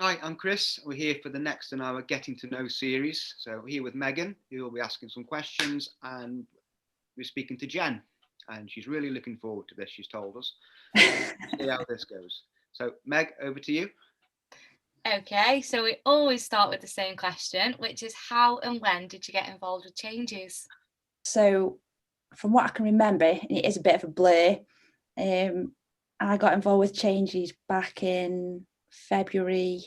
Hi, I'm Chris. We're here for the next in our Getting to Know series. So we're here with Megan, who will be asking some questions, and we're speaking to Jen, and she's really looking forward to this. She's told us. See how this goes. So Meg, over to you. Okay, so we always start with the same question, which is how and when did you get involved with changes? So from what I can remember, and it is a bit of a blur, I got involved with changes back in February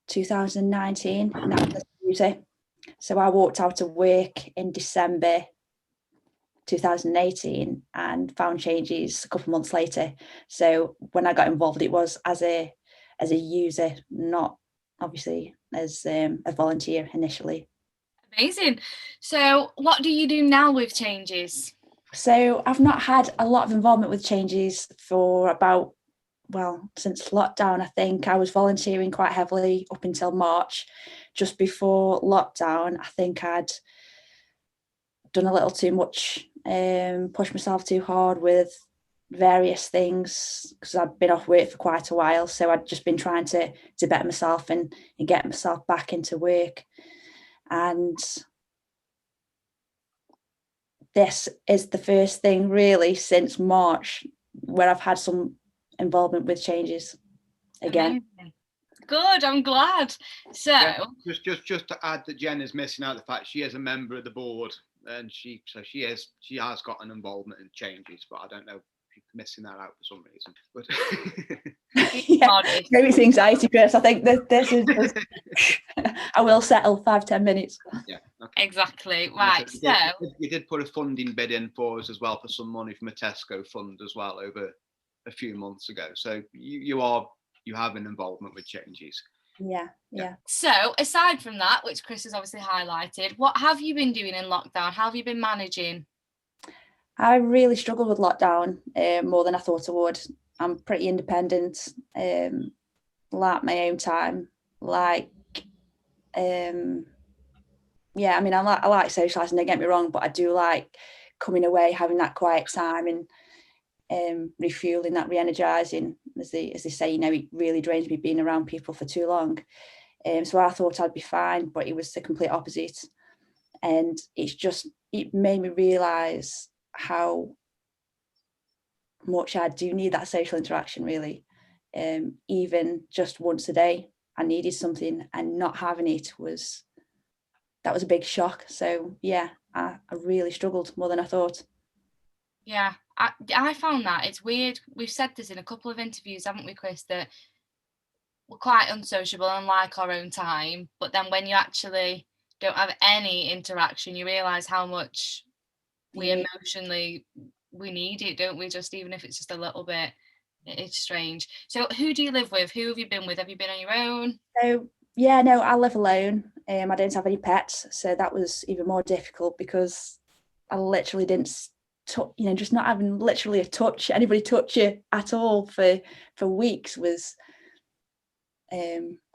2019, and that was music. So I walked out of work in December 2018 and found changes a couple of months later. So when I got involved, it was as a user, not obviously as a volunteer initially. Amazing. So what do you do now with changes? So I've not had a lot of involvement with changes for since lockdown. I think I was volunteering quite heavily up until March. Just before lockdown, I think I'd done a little too much, pushed myself too hard with various things because I'd been off work for quite a while. So I'd just been trying to better myself and get myself back into work. And this is the first thing really since March where I've had some involvement with changes again. Amazing. Good, I'm glad. So Yeah, just to add that Jen is missing out the fact she is a member of the board, and she has got an involvement in changes, but I don't know if she's missing that out for some reason. But Yeah, maybe it's anxiety, Chris. I think this is just, I will settle 5-10 minutes. Yeah, okay. Exactly. Right. So you did put a funding bid in for us as well for some money from a Tesco fund as well over a few months ago. So you have an involvement with changes. Yeah. So aside from that, which Chris has obviously highlighted, what have you been doing in lockdown? How have you been managing? I really struggled with lockdown more than I thought I would. I'm pretty independent, like my own time, yeah, I mean, I like socialising, don't get me wrong, but I do like coming away, having that quiet time and refueling, that re-energising, as they say, it really drains me being around people for too long. So I thought I'd be fine, but it was the complete opposite. And it made me realise how much I do need that social interaction, really. Even just once a day, I needed something, and not having it was a big shock. So yeah, I really struggled more than I thought. Yeah, I found that it's weird. We've said this in a couple of interviews, haven't we, Chris, that we're quite unsociable and like our own time, but then when you actually don't have any interaction, you realise how much we emotionally we need it, don't we? Just even if it's just a little bit. It's strange. So who do you live with? Who have you been with? Have you been on your own? So yeah, no, I live alone. I don't have any pets, so that was even more difficult because I literally didn't just not having literally anybody touch you at all for weeks was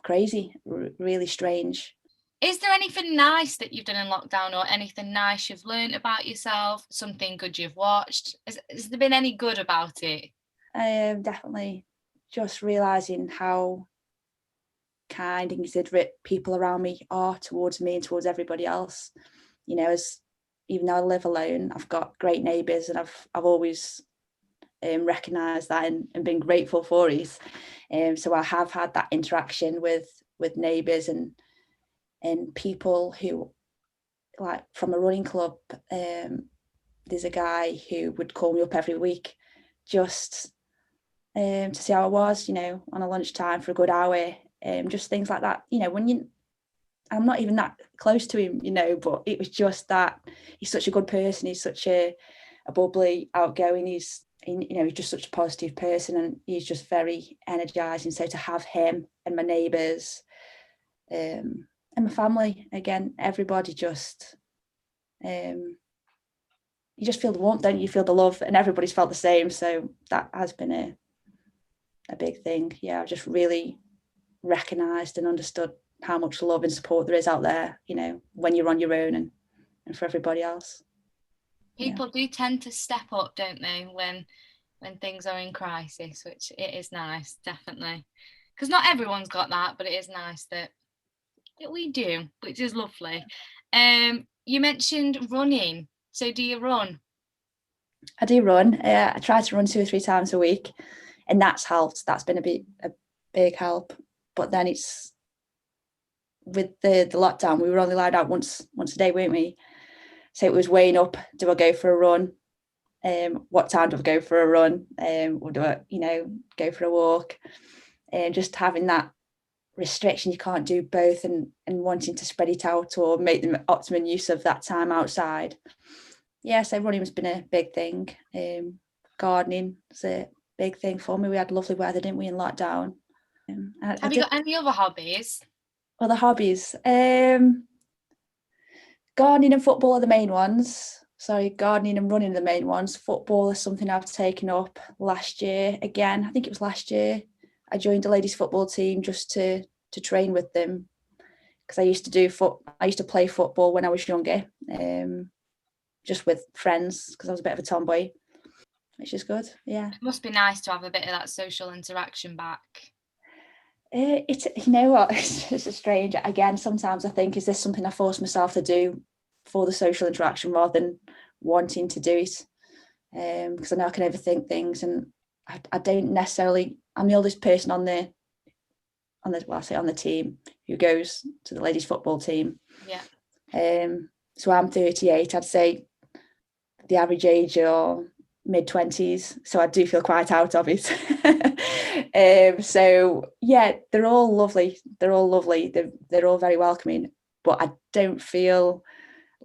crazy, really strange. Is there anything nice that you've done in lockdown, or anything nice you've learned about yourself, something good you've watched? Has there been any good about it? Definitely just realising how kind and considerate people around me are towards me and towards everybody else. As even though I live alone, I've got great neighbours, and I've always recognised that and been grateful for it. So I have had that interaction with neighbours and people who, like from a running club. There's a guy who would call me up every week just to see how I was, on a lunchtime for a good hour. Just things like that. I'm not even that close to him, but it was just that he's such a good person. He's such a bubbly, outgoing. He's just such a positive person, and he's just very energizing. So to have him and my neighbours and my family, again, everybody just, you just feel the warmth, don't you? You feel the love, and everybody's felt the same. So that has been a big thing. Yeah, I've just really recognised and understood how much love and support there is out there, when you're on your own and for everybody else. People do tend to step up, don't they, when things are in crisis, which it is nice, definitely. because not everyone's got that, but it is nice that we do, which is lovely. You mentioned running. So do you run? I do run. I try to run 2 or 3 times a week, and that's helped. That's been a big help. But then it's with the lockdown, we were only allowed out once a day, weren't we? So it was weighing up, do I go for a run? What time do I go for a run? Or do I, go for a walk? And just having that restriction, you can't do both, and wanting to spread it out or make the optimum use of that time outside. Yeah, so running has been a big thing. Gardening is a big thing for me. We had lovely weather, didn't we, in lockdown? Have you got any other hobbies? Other hobbies? Gardening and football are the main ones. Sorry, gardening and running are the main ones. Football is something I've taken up last year. Again, I think it was last year, I joined a ladies football team just to train with them, because I used to play football when I was younger, just with friends, because I was a bit of a tomboy, which is good. Yeah, It must be nice to have a bit of that social interaction back. It's, you know what, it's just strange. Again, sometimes I think, is this something I force myself to do for the social interaction rather than wanting to do it? Because I know I can overthink things, and I don't necessarily. I'm the oldest person on the team who goes to the ladies football team. Yeah. So I'm 38. I'd say the average age or mid-20s, so I do feel quite out of it. So yeah, they're all lovely. They're all very welcoming, but I don't feel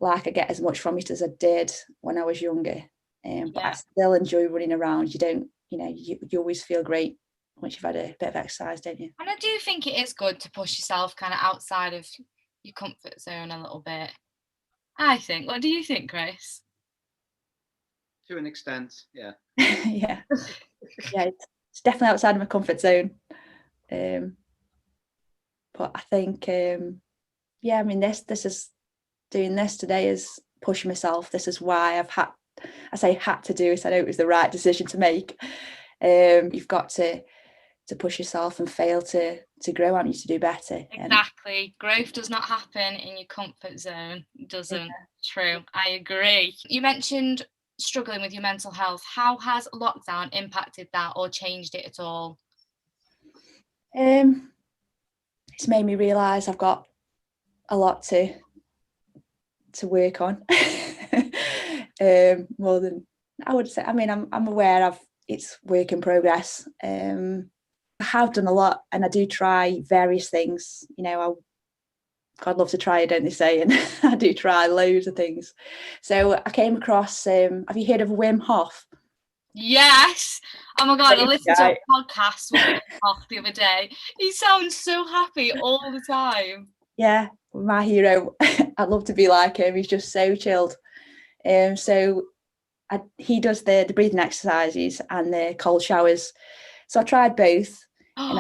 like I get as much from it as I did when I was younger. But I still enjoy running around. You don't, you always feel great once you've had a bit of exercise, don't you? And I do think it is good to push yourself kind of outside of your comfort zone a little bit, I think. What do you think, Chris? To an extent, yeah. Yeah, it's definitely outside of my comfort zone. But I think, I mean, this is doing this today is pushing myself. This is why I've had to do it. I know it was the right decision to make. You've got to push yourself and fail to grow, haven't you, to do better. Exactly. Growth does not happen in your comfort zone. It doesn't. Yeah. True. I agree. You mentioned struggling with your mental health. How has lockdown impacted that or changed it at all? It's made me realise I've got a lot to work on. More than I would say. I mean, I'm aware of it's work in progress. I have done a lot, and I do try various things. God love to try, don't they say? And I do try loads of things. So I came across, have you heard of Wim Hof? Yes. Oh my God, I listened to a podcast with Wim Hof the other day. He sounds so happy all the time. Yeah, my hero. I'd love to be like him. He's just so chilled. So he does the breathing exercises and the cold showers. So I tried both. And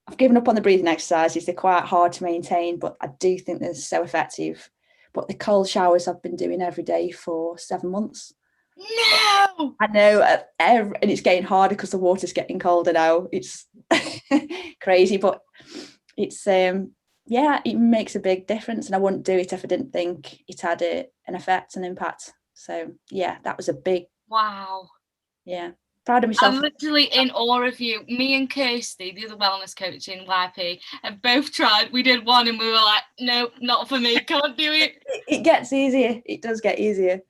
I've given up on the breathing exercises. They're quite hard to maintain, but I do think they're so effective. But the cold showers I've been doing every day for 7 months. No! I know, and it's getting harder because the water's getting colder now. It's crazy, but it's, it makes a big difference. And I wouldn't do it if I didn't think it had an effect, an impact. So, yeah, that was a big... Wow. Yeah. Proud of myself. I'm literally in awe of you. Me and Kirsty, the other wellness coach in YP, have both tried. We did one and we were like, no, not for me, can't do it. It gets easier. It does get easier.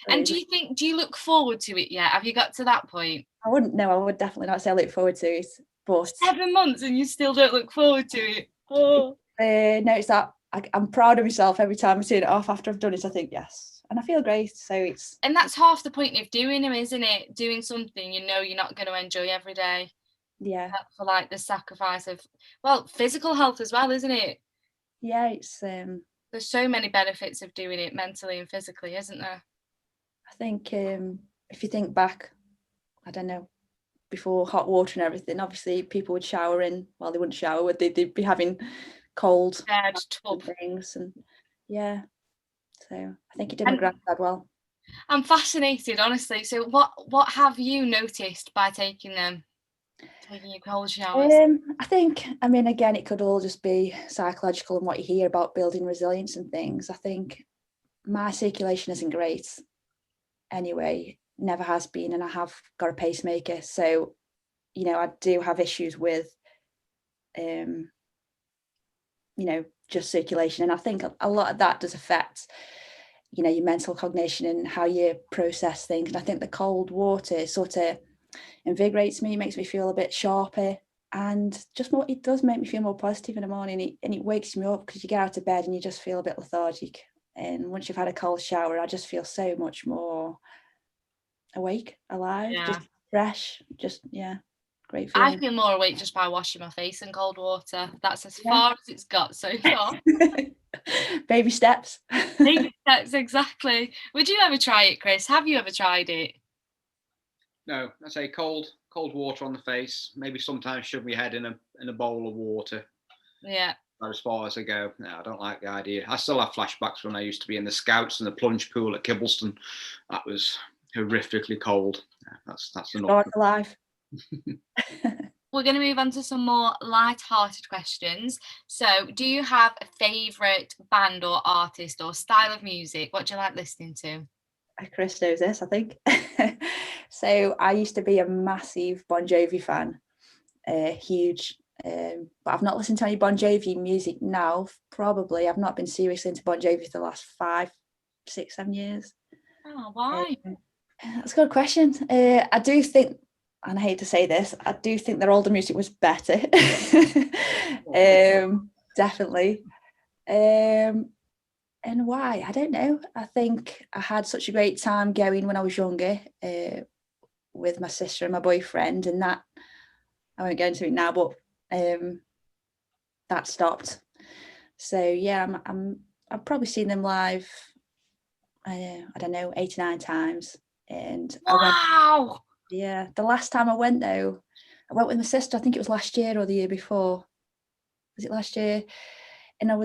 And do you look forward to it yet? Have you got to that point? I would definitely not say I look forward to it. But 7 months and you still don't look forward to it. Oh. No, it's that I'm proud of myself every time I turn it off after I've done it. I think yes. And I feel great. So it's... And that's half the point of doing them, isn't it? Doing something you know you're not going to enjoy every day. Yeah. For like the sacrifice of, well, physical health as well, isn't it? Yeah, it's... There's so many benefits of doing it mentally and physically, isn't there? I think if you think back, I don't know, before hot water and everything, obviously people would shower in. Well, they wouldn't shower, would they? They'd be having cold tub things, and yeah. So I think it did my granddad well. I'm fascinated, honestly. So what have you noticed by taking them taking your cold showers? I think, I mean, again, it could all just be psychological and what you hear about building resilience and things. I think my circulation isn't great anyway, never has been, and I have got a pacemaker. So, you know, I do have issues with, you know, just circulation. And I think a lot of that does affect, you know, your mental cognition and how you process things. And I think the cold water sort of invigorates me, makes me feel a bit sharper, and just more, it does make me feel more positive in the morning, and it wakes me up because you get out of bed and you just feel a bit lethargic. And once you've had a cold shower, I just feel so much more awake, alive, Yeah. just fresh, just great I feeling. feel more awake just by washing my face in cold water. That's as Yeah. far as it's got so far. Baby steps. Baby steps, exactly. Would you ever try it, Chris? Have you ever tried it? No, I say cold water on the face. Maybe sometimes shove my head in a bowl of water. Yeah. As far as I go, no, I don't like the idea. I still have flashbacks when I used to be in the Scouts and the plunge pool at Kibbleston. That was horrifically cold. That's enough. Start alive. We're going to move on to some more light-hearted questions. So, do you have a favourite band or artist or style of music? What do you like listening to? Chris knows this, I think. So I used to be a massive Bon Jovi fan, huge. But I've not listened to any Bon Jovi music now. Probably I've not been seriously into Bon Jovi for the last 5, 6, 7 years. Oh, why? That's a good question. I do think, and I hate to say this, I do think their older music was better. Definitely. And why? I don't know. I think I had such a great time going when I was younger with my sister and my boyfriend, and that, I won't go into it now, but that stopped. So yeah, I've probably seen them live, I don't know, 89 times. And Wow! The last time I went though, I went with my sister. I think it was last year or the year before. Was it last year? And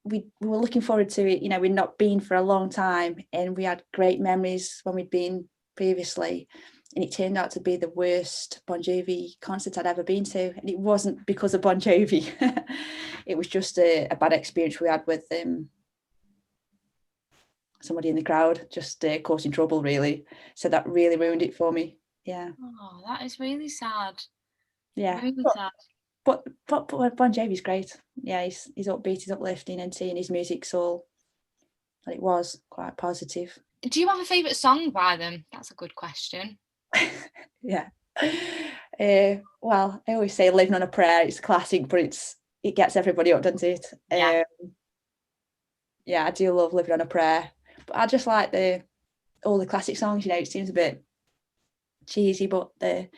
we were looking forward to it. You know, we'd not been for a long time, and we had great memories when we'd been previously. And it turned out to be the worst Bon Jovi concert I'd ever been to. And it wasn't because of Bon Jovi. It was just a bad experience we had with somebody in the crowd, just causing trouble, really. So that really ruined it for me. Yeah. Oh, that is really sad. Yeah. Really sad. But Bon Jovi's great. Yeah, he's upbeat, he's uplifting, and seeing his music's all, and it was quite positive. Do you have a favourite song by them? That's a good question. Yeah. Well, I always say "Living on a Prayer." It's a classic, but it gets everybody up, doesn't it? Yeah. Yeah, I do love "Living on a Prayer," but I just like all the classic songs. You know, it seems a bit cheesy, but the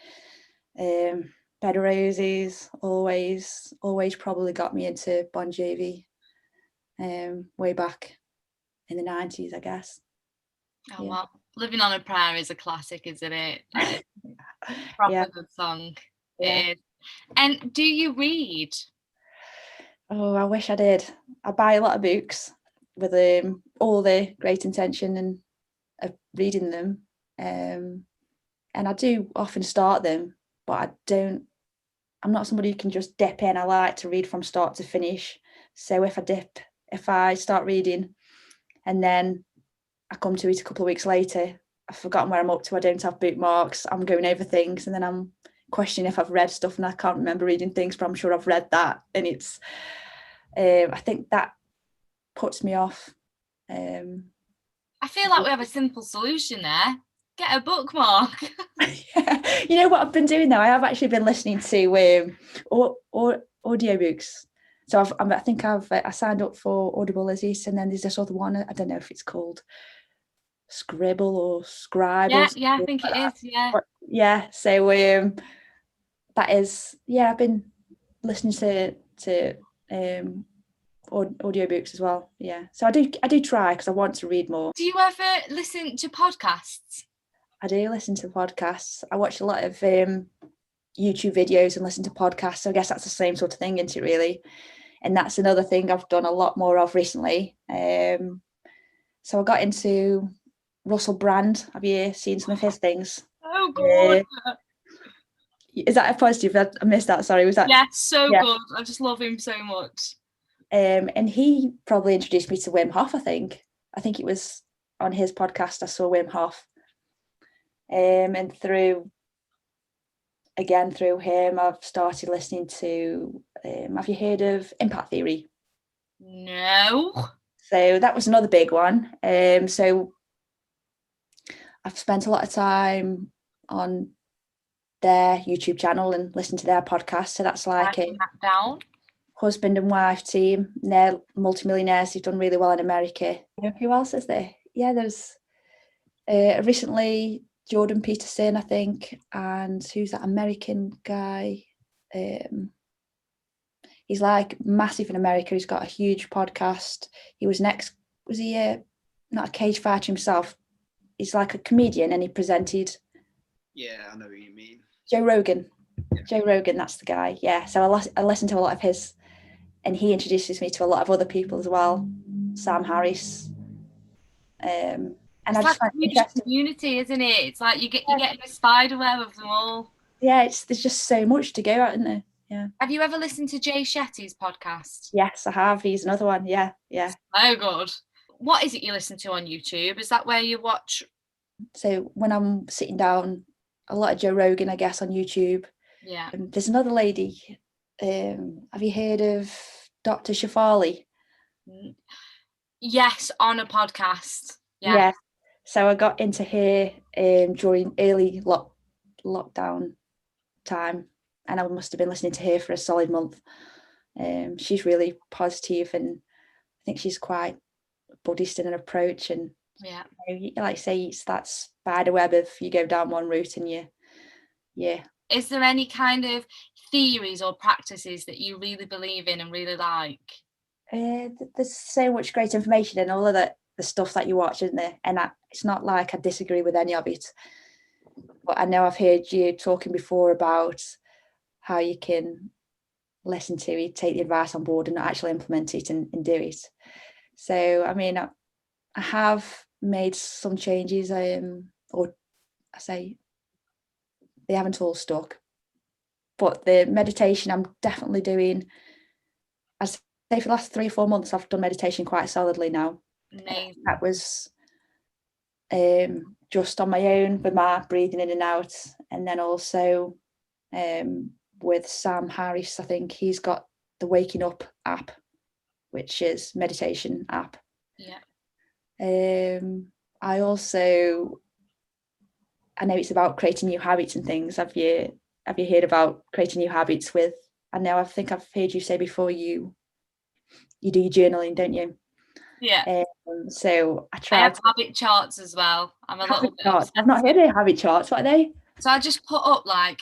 Bed of Roses always probably got me into Bon Jovi way back in the 90s, I guess. Oh, well, Living on a Prayer is a classic, isn't it? Proper good song. Yeah. It is. And do you read? Oh, I wish I did. I buy a lot of books with all the great intention and of reading them. And I do often start them, but I'm not somebody who can just dip in. I like to read from start to finish. So if I start reading and then I come to it a couple of weeks later, I've forgotten where I'm up to, I don't have bookmarks, I'm going over things, and then I'm questioning if I've read stuff and I can't remember reading things, but I'm sure I've read that. And it's, I think that puts me off. I feel like we have a simple solution there. Get a bookmark. You know what I've been doing though? I have actually been listening to audiobooks. So I signed up for Audible, as is, and then there's this other one. I don't know if it's called Scribble or Scribe. Yeah, I think it is. Yeah. Yeah. So that is, I've been listening to audiobooks as well. Yeah. So I do try, because I want to read more. Do you ever listen to podcasts? I do listen to podcasts. I watch a lot of YouTube videos and listen to podcasts. So I guess that's the same sort of thing, isn't it, really? And that's another thing I've done a lot more of recently. So I got into Russell Brand. Have you seen some of his things? Oh, good. Is that a positive? I missed that. Sorry, was that? Yeah, so Yeah. good. I just love him so much. And he probably introduced me to Wim Hof. I think it was on his podcast I saw Wim Hof. And through him, I've started listening to. Have you heard of Impact Theory? No. So that was another big one. So I've spent a lot of time on their YouTube channel and listened to their podcast. So that's like Writing that down. Husband and wife team. They're multimillionaires who've done really well in America. Who else is there? Yeah, there's recently Jordan Peterson, I think, and who's that American guy? He's like massive in America. He's got a huge podcast. He was he not a cage fighter himself? He's like a comedian and he presented. Yeah, I know what you mean. Joe Rogan. Yeah. Joe Rogan, that's the guy. Yeah, so I listen to a lot of his, and he introduces me to a lot of other people as well. Sam Harris. And it's I like just find a huge interesting. community, isn't it? It's like you get a spider web of them all. Yeah, there's just so much to go at, isn't there? Yeah. Have you ever listened to Jay Shetty's podcast? Yes, I have. He's another one. Yeah. Oh, good. What is it you listen to on YouTube? Is that where you watch? So when I'm sitting down, a lot of Joe Rogan, I guess, on YouTube. Yeah. There's another lady. Have you heard of Dr. Shafali? Yes, on a podcast. Yeah. So I got into her during early lockdown time, and I must have been listening to her for a solid month. She's really positive, and I think she's quite Buddhist in an approach. And yeah, like I say, it's that spider web of you go down one route and yeah. Is there any kind of theories or practices that you really believe in and really like? There's so much great information in all of the stuff that you watch, isn't there? And it's not like I disagree with any of it. But I know I've heard you talking before about how you can listen to it, take the advice on board and not actually implement it and do it. So, I mean, I have made some changes, or I say they haven't all stuck. But the meditation I'm definitely doing, I say for the last 3 or 4 months, I've done meditation quite solidly now. Amazing. That was just on my own with my breathing in and out, and then also with Sam Harris. I think he's got the Waking Up app, which is meditation app. Yeah. I know it's about creating new habits and things. Have you heard about creating new habits with? I think I've heard you say before you do your journaling, don't you? Yeah. So I have habit charts as well. I'm a little bit obsessed. I've not heard of habit charts. What are they? So I just put up like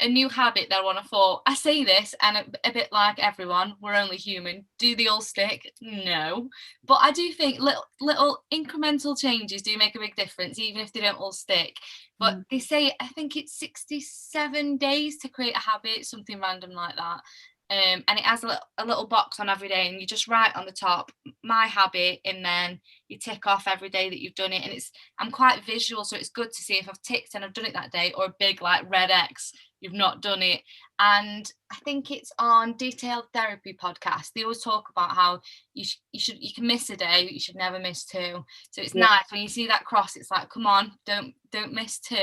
a new habit that I want to fall. I say this and a bit like everyone, we're only human. Do they all stick? No. But I do think little incremental changes do make a big difference, even if they don't all stick. But they say, I think it's 67 days to create a habit, something random like that. And it has a little box on every day, and you just write on the top my habit, and then you tick off every day that you've done it. And I'm quite visual, so it's good to see if I've ticked and I've done it that day, or a big like red X, you've not done it. And I think it's on Detailed Therapy podcast. They always talk about how you can miss a day, but you should never miss 2. So it's nice when you see that cross. It's like, come on, don't miss 2.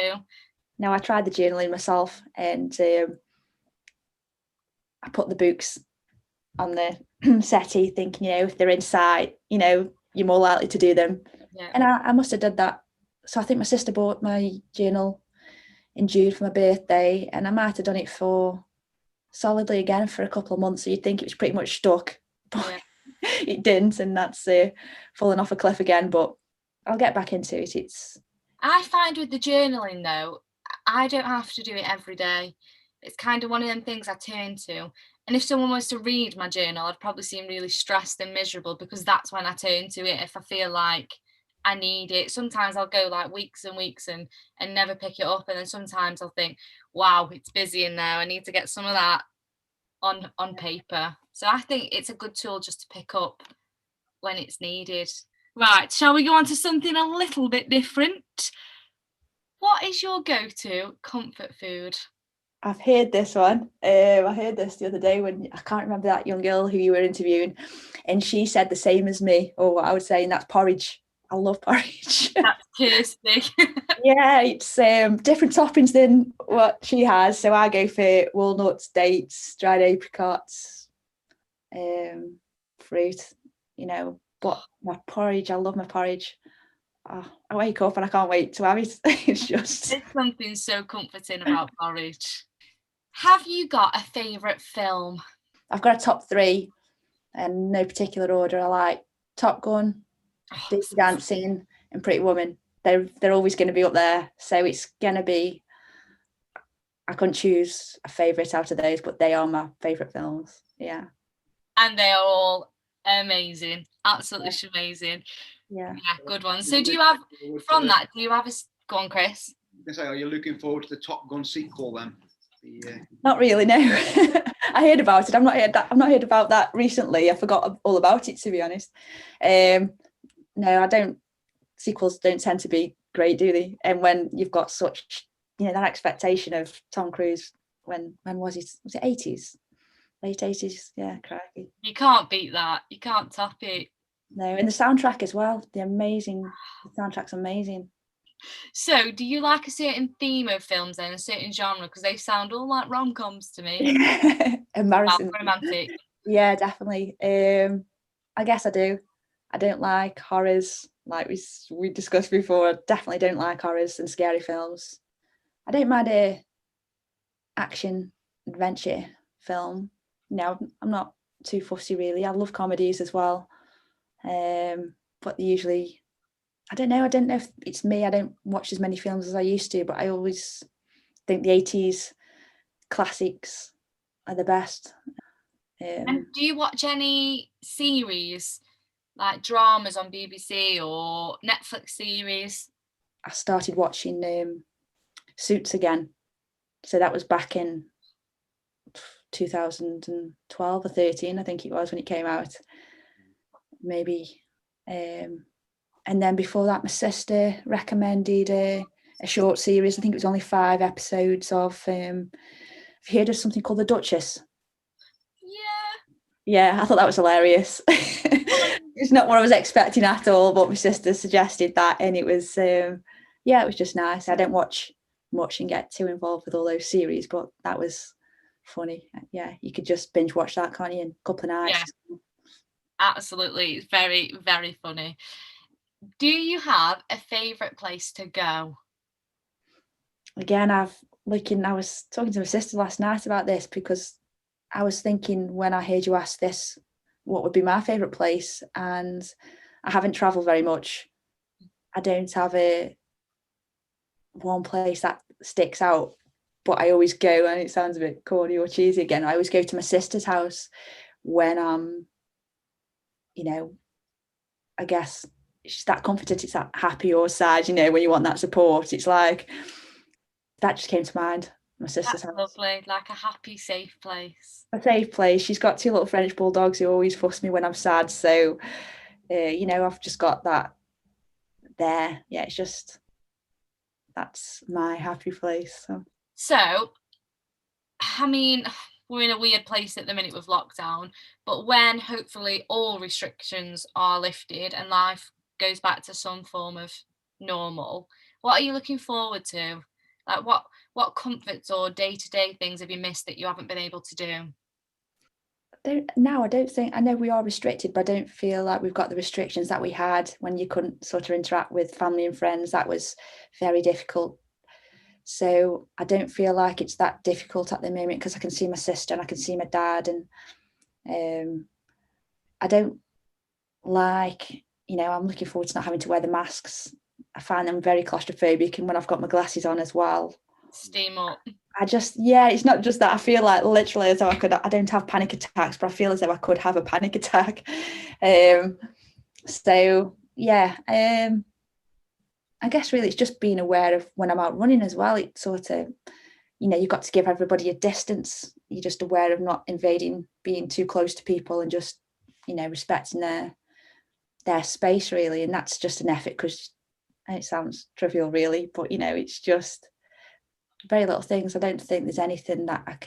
No, I tried the journaling myself, and I put the books on the settee, thinking, if they're in sight, you're more likely to do them. Yeah. And I must have done that. So I think my sister bought my journal in June for my birthday, and I might have done it for solidly again for a couple of months. So you'd think it was pretty much stuck, but it didn't, and that's falling off a cliff again. But I'll get back into it. I find with the journaling though, I don't have to do it every day. It's kind of one of them things I turn to. And if someone was to read my journal, I'd probably seem really stressed and miserable, because that's when I turn to it if I feel like I need it. Sometimes I'll go like weeks and weeks and never pick it up. And then sometimes I'll think, wow, it's busy in there. I need to get some of that on paper. So I think it's a good tool just to pick up when it's needed. Right, shall we go on to something a little bit different? What is your go-to comfort food? I've heard this one. I heard this the other day when I can't remember that young girl who you were interviewing, and she said the same as me, or what I would say, and that's porridge. I love porridge. That's Kirsty. Yeah, it's different toppings than what she has. So I go for walnuts, dates, dried apricots, fruit, But my porridge, I love my porridge. Oh, I wake up and I can't wait to have it. It's just... There's something so comforting about porridge. Have you got a favourite film? I've got a top 3 and no particular order. I like Top Gun, Dirty Dancing and Pretty Woman. They're always going to be up there. So it's going to be, I couldn't choose a favourite out of those, but they are my favourite films. Yeah. And they are all amazing. Absolutely amazing. Yeah. Yeah, good one. So do you have, from that, do you have a, go on, Chris? Are you looking forward to the Top Gun sequel then? Not really, no. I heard about it. I've not heard about that recently. I forgot all about it, to be honest. No, I don't. Sequels don't tend to be great, do they? And when you've got such, that expectation of Tom Cruise, when was it? Was it 80s? Late 80s? Yeah, crikey. You can't beat that. You can't top it. No, and the soundtrack as well. The soundtrack's amazing. So, do you like a certain theme of films then, a certain genre? Because they sound all like rom-coms to me. Embarrassing. Romantic. Yeah, definitely. I guess I do. I don't like horrors, like we discussed before. I definitely don't like horrors and scary films. I don't mind a action adventure film. No, I'm not too fussy really. I love comedies as well. But usually, I don't know if it's me. I don't watch as many films as I used to, but I always think the 80s classics are the best. And do you watch any series, like dramas on BBC or Netflix series? I started watching Suits again. So that was back in 2012 or 13, I think it was, when it came out. Maybe. And then before that, my sister recommended a short series. I think it was only 5 episodes of, have you heard of something called The Duchess? Yeah, I thought that was hilarious. It's not what I was expecting at all, but my sister suggested that, and it was, it was just nice. I don't watch much and get too involved with all those series, but that was funny. Yeah, you could just binge watch that, can't you, in a couple of nights? Yeah, absolutely. It's very, very funny. Do you have a favourite place to go? Again, I was talking to my sister last night about this, because I was thinking, when I heard you ask this, what would be my favourite place? And I haven't travelled very much. I don't have one place that sticks out, but I always go, and it sounds a bit corny or cheesy again, I always go to my sister's house when I'm, I guess it's that comforted, it's that happy or sad, when you want that support. It's like, that just came to mind. My sister's That's house. lovely, like a happy, safe place. A safe place. She's got 2 little French bulldogs who always fuss me when I'm sad. So, I've just got that there. Yeah, it's just, that's my happy place. So, I mean, we're in a weird place at the minute with lockdown, but when hopefully all restrictions are lifted and life goes back to some form of normal, what are you looking forward to? Like, what comforts or day-to-day things have you missed that you haven't been able to do? Now, I know we are restricted, but I don't feel like we've got the restrictions that we had when you couldn't sort of interact with family and friends. That was very difficult. So I don't feel like it's that difficult at the moment, because I can see my sister and I can see my dad, and I don't like, I'm looking forward to not having to wear the masks. I find them very claustrophobic, and when I've got my glasses on as well, Steam up. It's not just that. I feel like literally as though I don't have panic attacks, but I feel as though I could have a panic attack. So yeah, I guess really it's just being aware of when I'm out running as well. It's sort of, you've got to give everybody a distance. You're just aware of not invading, being too close to people, and just, respecting their space really. And that's just an effort, because it sounds trivial really, but it's just very little things. I don't think there's anything that I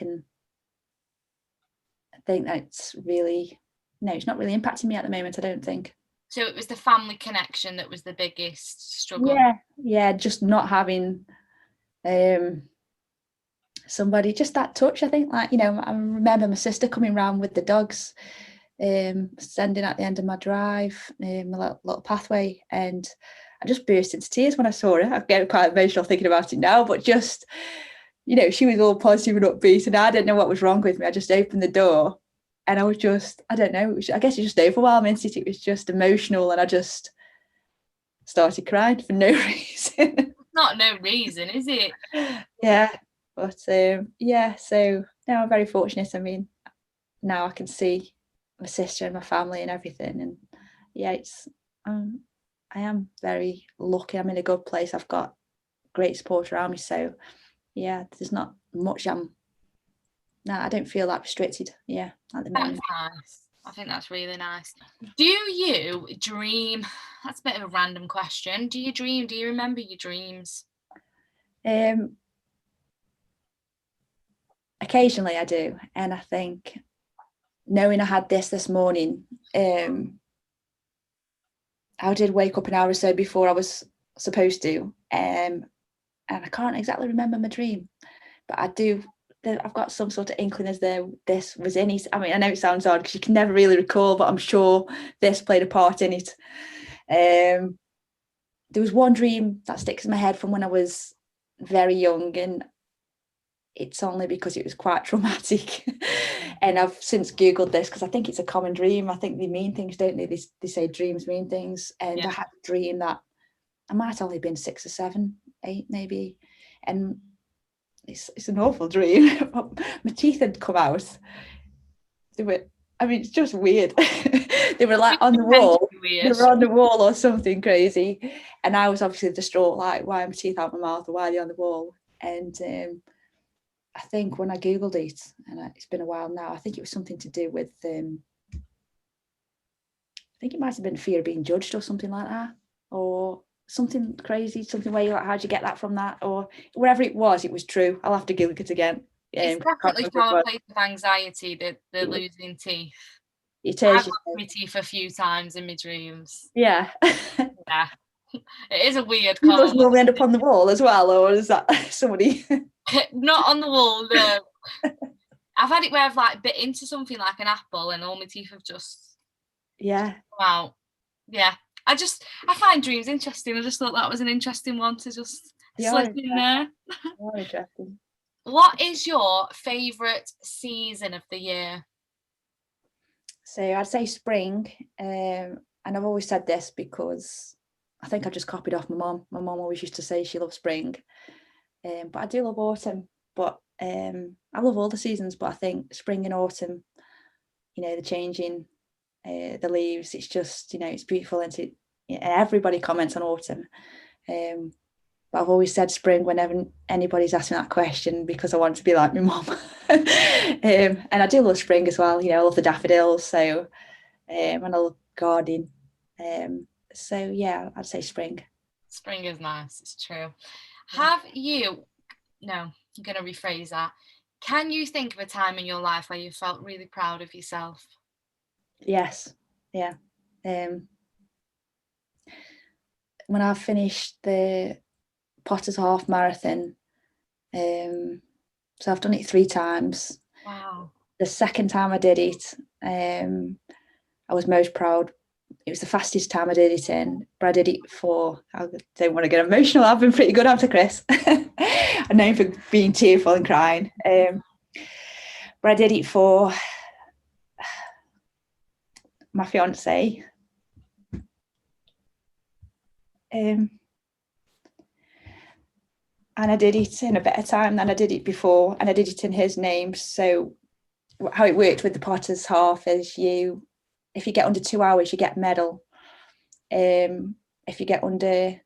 think that's really, no, it's not really impacting me at the moment, I don't think. So it was the family connection that was the biggest struggle. Yeah, just not having somebody, just that touch. I think, like, I remember my sister coming round with the dogs, standing at the end of my drive, my little pathway, and I just burst into tears when I saw her. I get quite emotional thinking about it now, but just, she was all positive and upbeat, and I didn't know what was wrong with me. I just opened the door, and I was just, I don't know, I guess it's just overwhelming. It was just emotional, and I just started crying for no reason. Not no reason, is it? Yeah, but so now I'm very fortunate. I mean, now I can see my sister and my family and everything, and it's I am very lucky. I'm in a good place. I've got great support around me, so there's not much. I don't feel that restricted. At the moment. That's nice. I think that's really nice. Do you dream? That's a bit of a random question. Do you dream? Do you remember your dreams? Occasionally I do, and I think, knowing I had this morning, I did wake up an hour or so before I was supposed to, and I can't exactly remember my dream, but I do. I've got some sort of inkling as though this was in it. I mean, I know it sounds odd because you can never really recall, but I'm sure this played a part in it. There was one dream that sticks in my head from when I was very young, and it's only because it was quite traumatic. And I've since Googled this because I think it's a common dream. I think they mean things, don't they? They say dreams mean things. And I had a dream that I might have only been 6 or 7, 8 maybe. And it's an awful dream. My teeth had come out. It's just weird. They were like on the wall. They were on the wall or something crazy. And I was obviously distraught, like, why are my teeth out of my mouth or why are they on the wall? And I think when I Googled it, and it's been a while now, I think it was something to do with, I think it might have been fear of being judged or something like that, or something crazy, something where you're like, how'd you get that from that? Or wherever it was true. I'll have to Google it again. It's definitely from a place of anxiety, the losing teeth. I've lost my teeth a few times in my dreams. Yeah. Yeah. It is a weird call. Does normally end up on the wall as well, or is that somebody? Not on the wall, no. I've had it where I've like bit into something like an apple and all my teeth have just come out. Yeah. I find dreams interesting. I just thought that was an interesting one to just slip in there. Interesting. What is your favourite season of the year? So I'd say spring, and I've always said this because I think I just copied off my mum. My mum always used to say she loves spring, but I do love autumn. But I love all the seasons, but I think spring and autumn, the changing, the leaves, it's just, it's beautiful, and everybody comments on autumn. But I've always said spring whenever anybody's asked me that question because I want to be like my mum. And I do love spring as well. I love the daffodils, so and I love gardening. So yeah, I'd say spring. Spring is nice. It's true. I'm going to rephrase that. Can you think of a time in your life where you felt really proud of yourself? Yes. Yeah. When I finished the Potter's Half Marathon, so I've done it 3 times. Wow. The second time I did it, I was most proud. It was the fastest time I did it in, but I did it for, I don't want to get emotional, I've been pretty good, haven't I, Chris? I'm known for being tearful and crying. But I did it for my fiance. And I did it in a better time than I did it before, and I did it in his name. So how it worked with the Potter's Half is if you get under 2 hours, you get a medal. If you get under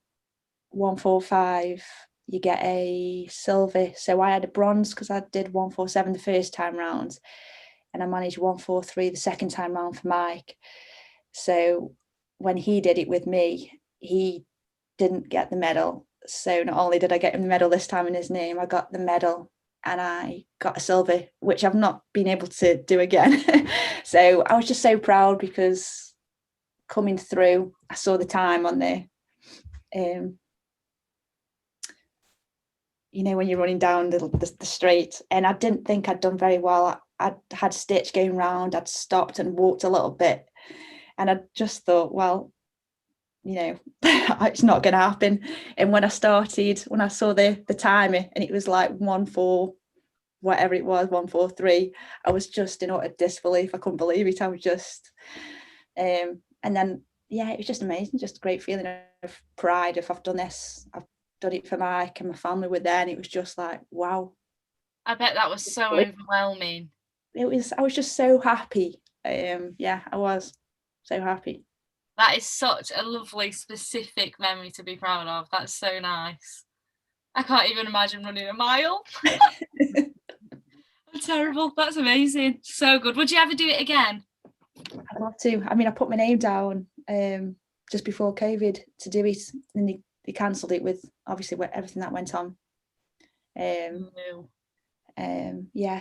1:45, you get a silver. So I had a bronze because I did 1:47 the first time round, and I managed 1:43 the second time round for Mike. So when he did it with me, he didn't get the medal, So not only did I get him the medal this time in his name, I got the medal and I got a silver, which I've not been able to do again. So I was just so proud because coming through, I saw the time on the, when you're running down the straight, and I didn't think I'd done very well. I'd had stitch going round, I'd stopped and walked a little bit, and I just thought, well, it's not going to happen. And when I saw the timer and it was like 1:04, whatever it was, 1:43, I was just in utter disbelief. I couldn't believe it. I was just, and then, it was just amazing. Just a great feeling of pride. If I've done this, I've done it for Mike and my family were there, and it was just like, wow. I bet that was so overwhelming. I was just so happy. I was so happy. That is such a lovely, specific memory to be proud of. That's so nice. I can't even imagine running a mile. I'm terrible. That's amazing. So good. Would you ever do it again? I'd love to. I mean, I put my name down just before COVID to do it, and they cancelled it with obviously everything that went on.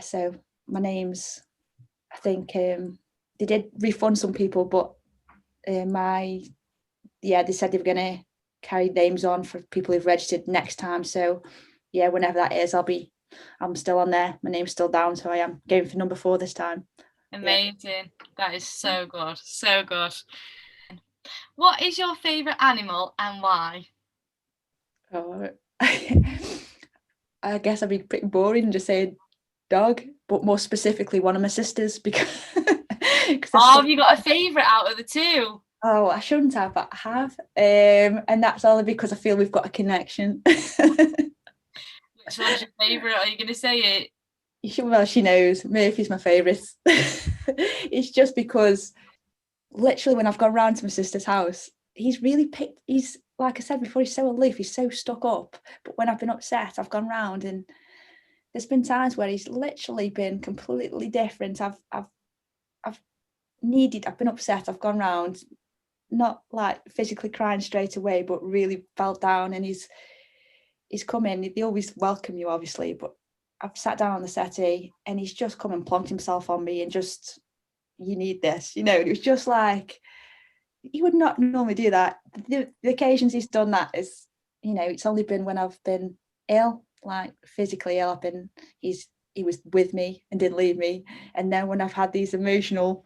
So my name's, I think they did refund some people, but they said they were going to carry names on for people who've registered next time. So whenever that is, I'm still on there. My name's still down, so I am going for number 4 this time. Amazing. That is so good. So good. What is your favourite animal and why? Oh, I guess I'd be pretty boring and just say dog, but more specifically one of my sisters because have you got a favourite out of the two? Oh, I shouldn't have, but I have. And that's only because I feel we've got a connection. Which one's your favourite? Are you going to say it? Well, she knows. Murphy's my favourite. It's just because literally when I've gone round to my sister's house, he's like I said before, he's so aloof, he's so stuck up. But when I've been upset, I've gone round and there's been times where he's literally been completely different. I've been upset, I've gone round, not like physically crying straight away, but really felt down, and he's come in. They always welcome you, obviously, but I've sat down on the settee and he's just come and plonked himself on me and just, you need this, and it was just like, he would not normally do that. The occasions he's done that is, it's only been when I've been ill, like physically ill. He was with me and didn't leave me. And then when I've had these emotional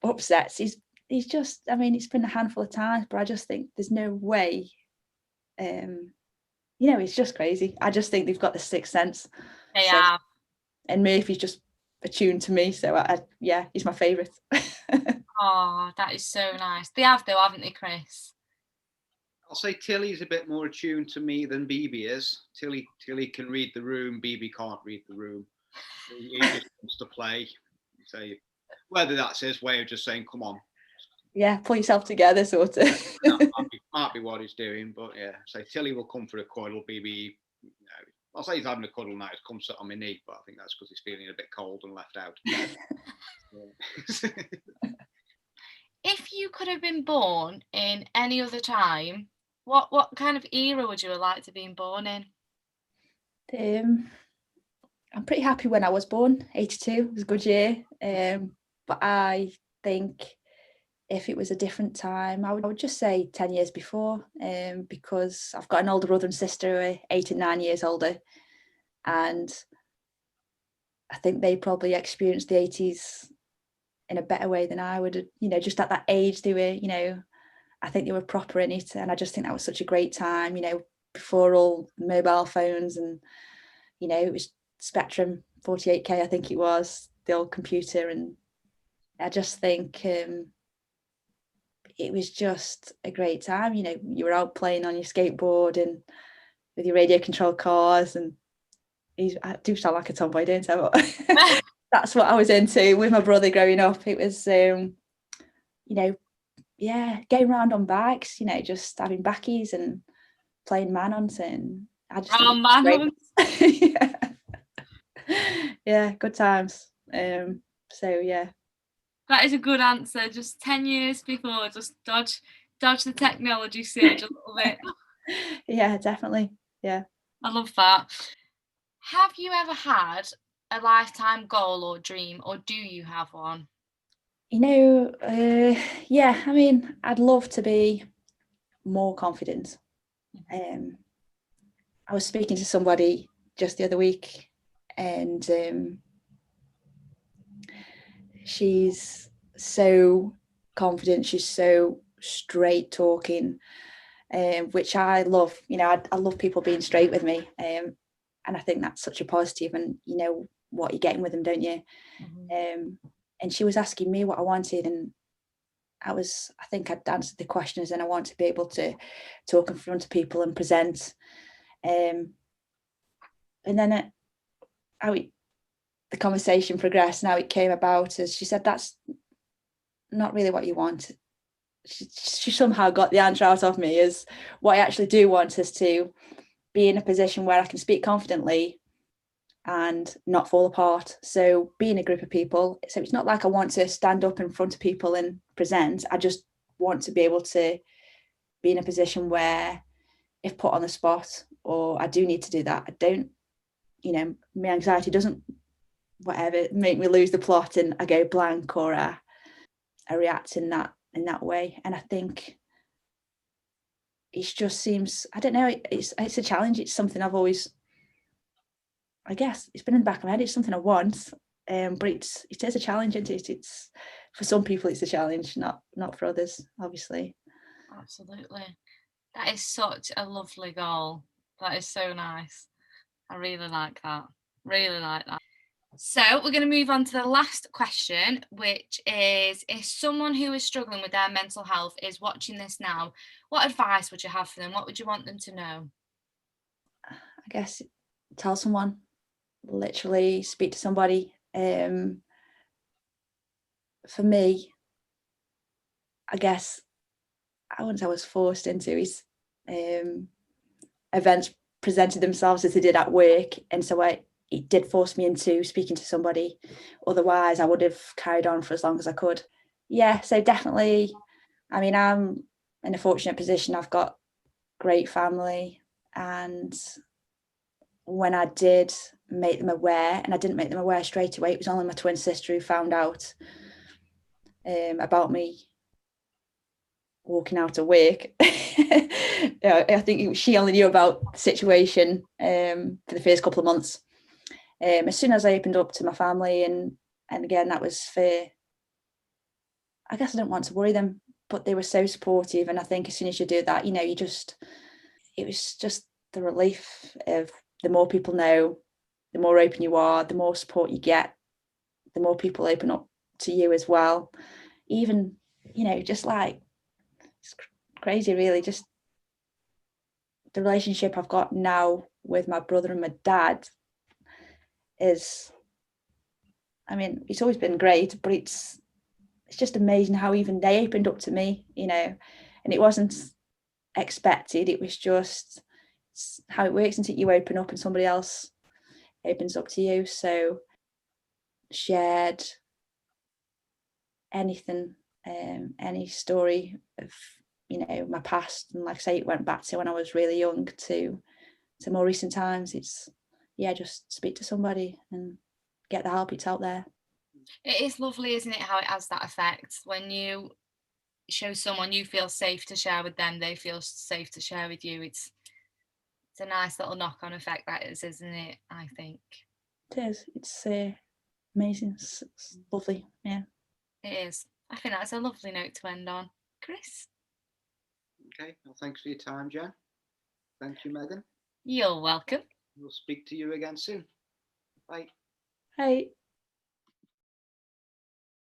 upsets, he's just, it's been a handful of times, but I just think there's no way, it's just crazy. I just think they've got the sixth sense. Yeah. And Murphy's just attuned to me, so he's my favourite. Oh, that is so nice. They have though, haven't they, Chris? I'll say Tilly's a bit more attuned to me than BB is. Tilly can read the room. BB can't read the room. He just wants to play. So whether that's his way of just saying, "Come on." Yeah, pull yourself together, sort of. might be what he's doing, but so Tilly will come for a cuddle. BB, I'll say he's having a cuddle now. He's come sit on my knee, but I think that's because he's feeling a bit cold and left out. If you could have been born in any other time, what kind of era would you have liked to been born in? I'm pretty happy when I was born. 82 it was a good year. But I think if it was a different time, I would just say 10 years before, because I've got an older brother and sister who are 8 and 9 years older, and I think they probably experienced the 80s in a better way than I would. Just at that age they were, I think they were proper in it, and I just think that was such a great time, before all mobile phones, and it was Spectrum 48K, I think it was, the old computer, and I just think it was just a great time. You were out playing on your skateboard and with your radio controlled cars, and I do sound like a tomboy, don't I? But that's what I was into with my brother growing up. It was going around on bikes, just having backies and playing manhunt, and I just manhunt. Yeah, good times. That is a good answer. Just 10 years before, just dodge the technology surge a little bit. Yeah, definitely. Yeah. I love that. Have you ever had a lifetime goal or dream, or do you have one? Yeah, I mean, I'd love to be more confident. I was speaking to somebody just the other week, and she's so confident, she's so straight talking, which I love. I love people being straight with me, and I think that's such a positive, and you know what you're getting with them, don't you? And she was asking me what I wanted, and I think I'd answered the questions, and I want to be able to talk in front of people and present. And then the conversation progressed, and how it came about as she said, that's not really what you want. She somehow got the answer out of me, as what I actually do want is to be in a position where I can speak confidently and not fall apart. So be in a group of people. So it's not like I want to stand up in front of people and present. I just want to be able to be in a position where, if put on the spot, or I do need to do that, I don't, my anxiety doesn't make me lose the plot and I go blank, or I react in that way. And I think it just seems, I don't know, it's a challenge. It's something I've always, I guess it's been in the back of my head. It's something I want, but it is a challenge, isn't it? It's, for some people it's a challenge, not for others, obviously. Absolutely. That is such a lovely goal. That is so nice. I really like that. Really like that. So we're going to move on to the last question, which is, if someone who is struggling with their mental health is watching this now, what advice would you have for them? What would you want them to know? I guess tell someone, literally speak to somebody. For me, I guess I wouldn't say I was forced into it. Events presented themselves as they did at work, and so it did force me into speaking to somebody. Otherwise I would have carried on for as long as I could. Yeah, so definitely, I mean, I'm in a fortunate position. I've got great family, and when I did make them aware, and I didn't make them aware straight away, it was only my twin sister who found out about me walking out of work. I think she only knew about the situation for the first couple of months. As soon as I opened up to my family, and again, that was for, I guess I didn't want to worry them, but they were so supportive. And I think as soon as you do that, it was just the relief of, the more people know, the more open you are, the more support you get, the more people open up to you as well. Even, just like, it's crazy really, just the relationship I've got now with my brother and my dad is, I mean, it's always been great, but it's just amazing how even they opened up to me, and it wasn't expected. It was just how it works until you open up and somebody else opens up to you. So shared anything, any story of, my past, and like I say, it went back to when I was really young to more recent times. It's, just speak to somebody and get the help. It's out there. It is lovely, isn't it, how it has that effect? When you show someone you feel safe to share with them, they feel safe to share with you. It's a nice little knock-on effect, that is, isn't it? I think it is. It's amazing. It's lovely. Yeah, it is. I think that's a lovely note to end on. Chris? Okay, well, thanks for your time, Jen. Thank you, Megan. You're welcome. We'll speak to you again soon. Bye. Hey.